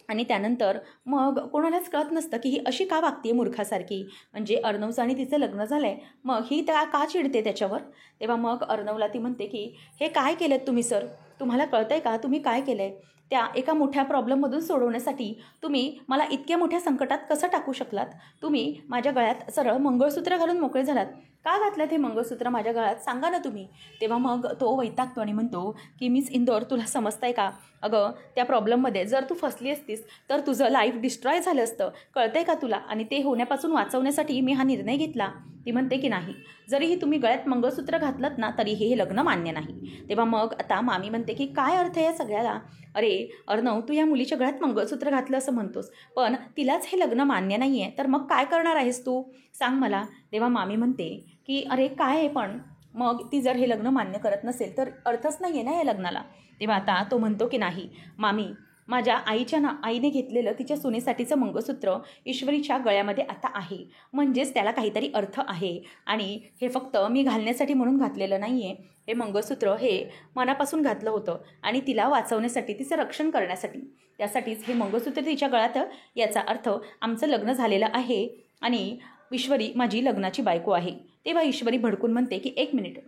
A: आणि त्यानंतर मग कोणालाच कळत नसतं की ही अशी का वागते मूर्खासारखी, म्हणजे अर्णवचं आणि तिचं लग्न झालं आहे, मग ही त्या का चिडते त्याच्यावर. तेव्हा मग अर्णवला ती म्हणते की हे काय केलं तुम्ही सर, तुम्हाला कळतं आहे का तुम्ही काय केलं आहे? त्या एका मोठ्या प्रॉब्लेममधून सोडवण्यासाठी तुम्ही मला इतक्या मोठ्या संकटात कसं टाकू शकलात? तुम्ही माझ्या गळ्यात सरळ मंगळसूत्र घालून मोकळे झालात का घातलं ते मंगळसूत्र माझ्या गळ्यात, सांगा ना तुम्ही. तेव्हा मग तो वैतागतो आणि म्हणतो की मिस इंदोर, तुला समजतंय का? अगं, त्या प्रॉब्लेममध्ये जर तू फसली असतीस तर तुझं लाईफ डिस्ट्रॉय झालं असतं, कळतंय का तुला? आणि ते होण्यापासून वाचवण्यासाठी मी हा निर्णय घेतला. ती म्हणते की नाही, जरीही तुम्ही गळ्यात मंगळसूत्र घातलं ना तरीही हे लग्न मान्य नाही. तेव्हा मग आता मामी म्हणते की काय अर्थ आहे या सगळ्याला? अरे अर्णव, तू या मुलीच्या गळ्यात मंगळसूत्र घातलं असं म्हणतोस, पण तिलाच हे लग्न मान्य नाही आहे, तर मग काय करणार आहेस तू, सांग मला. तेव्हा मामी म्हणते की अरे काय आहे पण, मग ती जर हे लग्न मान्य करत नसेल तर अर्थच नाही आहे ना या लग्नाला. तेव्हा आता तो म्हणतो की नाही मामी, माझ्या आईने घेतलेलं तिच्या सुनेसाठीचं मंगळसूत्र ईश्वरीच्या गळ्यामध्ये आता आहे, म्हणजेच त्याला काहीतरी अर्थ आहे. आणि हे फक्त मी घालण्यासाठी म्हणून घातलेलं नाही आहे. हे मंगळसूत्र हे मनापासून घातलं होतं आणि तिला वाचवण्यासाठी, तिचं रक्षण करण्यासाठी. त्यासाठीच हे मंगळसूत्र तिच्या गळ्यात. याचा अर्थ आमचं लग्न झालेलं आहे आणि ईश्वरी माझी लग्नाची बायको आहे. तेव्हा ईश्वरी भडकून म्हणते की एक मिनिट,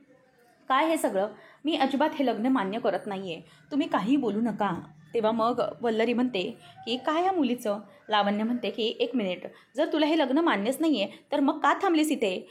A: काय हे सगळं? मी अजिबात हे लग्न मान्य करत नाही आहे, तुम्ही काहीही बोलू नका. तेव्हा मग वल्लरी म्हणते की काय या मुलीचं? लावण्य म्हणते की एक मिनिट, जर तुला हे लग्न मान्यच नाही आहे तर मग का थांबलीस इथे?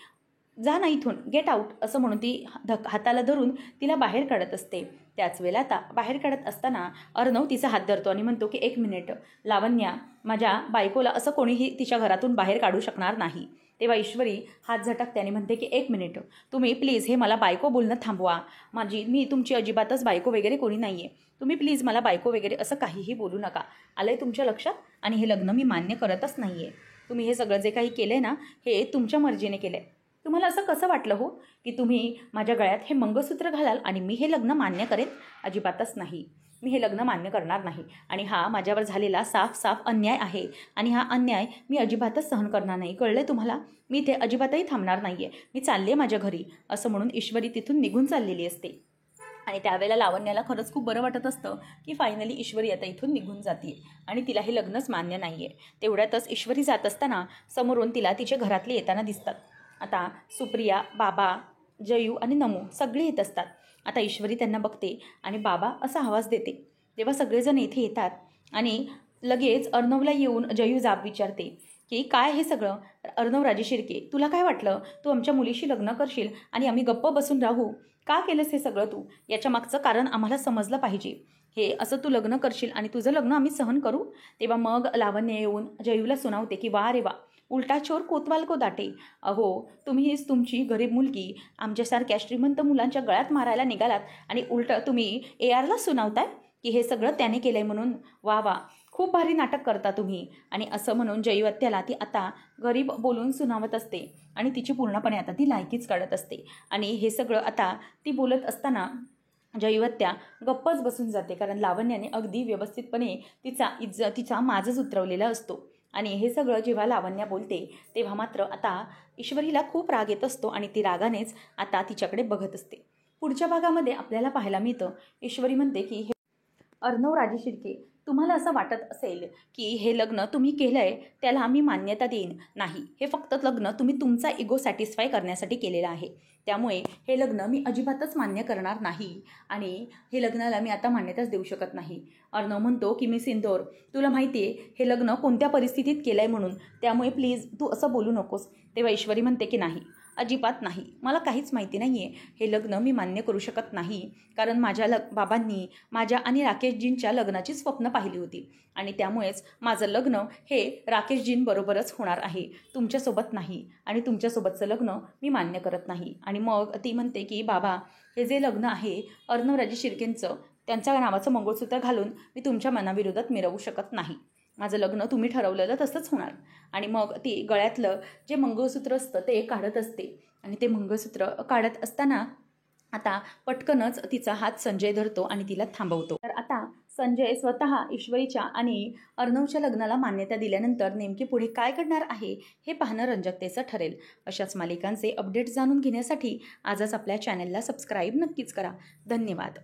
A: जा ना इथून, गेट आऊट, असं म्हणून ती हाताला धरून तिला बाहेर काढत असते. त्याच वेळेला आता बाहेर काढत असताना अर्णव तिचा हात धरतो आणि म्हणतो की एक मिनिट लावण्या, माझ्या बायकोला असं कोणीही तिच्या घरातून बाहेर काढू शकणार नाही. तेव्हा ईश्वरी हात झटकते आणि म्हणते की एक मिनिट, तुम्ही प्लीज हे मला बायको बोलणं थांबवा. मी तुमची अजिबातच बायको वगैरे कोणी नाही आहे. तुम्ही प्लीज मला बायको वगैरे असं काहीही बोलू नका. आलं आहे तुमच्या लक्षात? आणि हे लग्न मी मान्य करतच नाही आहे. तुम्ही हे सगळं जे काही केलं आहे ना, हे तुमच्या मर्जीने केलं आहे. तुम्हाला असं कसं वाटलं हो की तुम्ही माझ्या गळ्यात हे मंगळसूत्र घालाल आणि मी हे लग्न मान्य करेन? अजिबातच नाही, मी हे लग्न मान्य करणार नाही. आणि हा माझ्यावर झालेला साफ अन्याय आहे आणि हा अन्याय मी अजिबातच सहन करणार नाही. कळलं तुम्हाला? मी इथे अजिबातही थांबणार नाही आहे, मी चालले माझ्या घरी, असं म्हणून ईश्वरी तिथून निघून चाललेली असते. आणि त्यावेळेला लावण्याला खरंच खूप बरं वाटत असतं की फायनली ईश्वरी आता इथून निघून जाते आणि तिला हे लग्नच मान्य नाही आहे. तेवढ्यातच ईश्वरी जात असताना समोरून तिला तिच्या घरातले येताना दिसतात. आता सुप्रिया, बाबा, जयू आणि नमू सगळे येत असतात. आता ईश्वरी त्यांना बघते आणि बाबा असा आवाज देते. तेव्हा सगळेजण इथे येतात आणि लगेच अर्णवला येऊन जयू जाब विचारते की काय हे सगळं? अर्णव राजे शिर्के, तुला काय वाटलं तू आमच्या मुलीशी लग्न करशील आणि आम्ही गप्प बसून राहू? का केलंस हे सगळं तू? याच्या मागचं कारण आम्हाला समजलं पाहिजे. हे असं तू लग्न करशील आणि तुझं लग्न आम्ही सहन करू? तेव्हा मग लावण्य येऊन जयूला सुनावते की वा रे वा, उलटा चोर कोतवाल को दाटे. अहो, तुम्हीच तुमची गरीब मुलगी आमच्यासारख्या श्रीमंत मुलांच्या गळ्यात मारायला निघालात आणि उलटं तुम्ही ARला सुनावताय की हे सगळं त्याने केलं आहे म्हणून. वा वा, खूप भारी नाटक करता तुम्ही. आणि असं म्हणून जयवत्याला ती आता गरीब बोलून सुनावत असते आणि तिची पूर्णपणे आता ती लायकीच काढत असते. आणि हे सगळं आता ती बोलत असताना जयवत्या गप्पच बसून जाते, कारण लावण्याने अगदी व्यवस्थितपणे तिचा माजच उतरवलेला असतो. आणि हे सगळं जेव्हा लावण्या बोलते तेव्हा मात्र आता ईश्वरीला खूप राग येत असतो आणि ती रागानेच आता तिच्याकडे बघत असते. पुढच्या भागामध्ये आपल्याला पाहायला मिळतं, ईश्वरी म्हणते की हे अर्णव राजे शिर्के, तुम्हाला असं वाटत असेल की हे लग्न तुम्ही केलं आहे त्याला मी मान्यता देईन, नाही, हे फक्त लग्न तुम्ही तुमचा इगो सॅटिस्फाय करण्यासाठी केलेलं आहे. त्यामुळे हे लग्न मी अजिबातच मान्य करणार नाही आणि हे लग्नाला मी आता मान्यताच देऊ शकत नाही. अर्णव म्हणतो की मिस इंदोर, तुला माहिती आहे हे लग्न कोणत्या परिस्थितीत केलं आहे म्हणून, त्यामुळे प्लीज तू असं बोलू नकोस. तेव्हा ईश्वरी म्हणते की नाही, अजिबात नाही, मला काहीच माहिती नाही आहे, हे लग्न मी मान्य करू शकत नाही, कारण माझ्या बाबांनी माझ्या आणि राकेशजींच्या लग्नाची स्वप्न पाहिली होती आणि त्यामुळेच माझं लग्न हे राकेशजींबरोबरच होणार आहे, तुमच्यासोबत नाही, आणि तुमच्यासोबतचं लग्न मी मान्य करत नाही. आणि मग ती म्हणते की बाबा, हे जे लग्न आहे अर्णवराजे शिर्केंचं, त्यांच्या नावाचं मंगळसूत्र घालून मी तुमच्या मनाविरोधात मिरवू शकत नाही. माझं लग्न तुम्ही ठरवलेलं तसंच होणार. आणि मग ती गळ्यातलं जे मंगळसूत्र असतं ते काढत असते आणि ते मंगळसूत्र काढत असताना आता पटकनच तिचा हात संजय धरतो आणि तिला थांबवतो. तर आता संजय स्वतः ईश्वरीच्या आणि अर्णवच्या लग्नाला मान्यता दिल्यानंतर नेमके पुढे काय घडणार आहे हे पाहणं रंजकतेचं ठरेल. अशाच मालिकांचे अपडेट्स जाणून घेण्यासाठी आजच आपल्या चॅनलला सबस्क्राईब नक्कीच करा. धन्यवाद.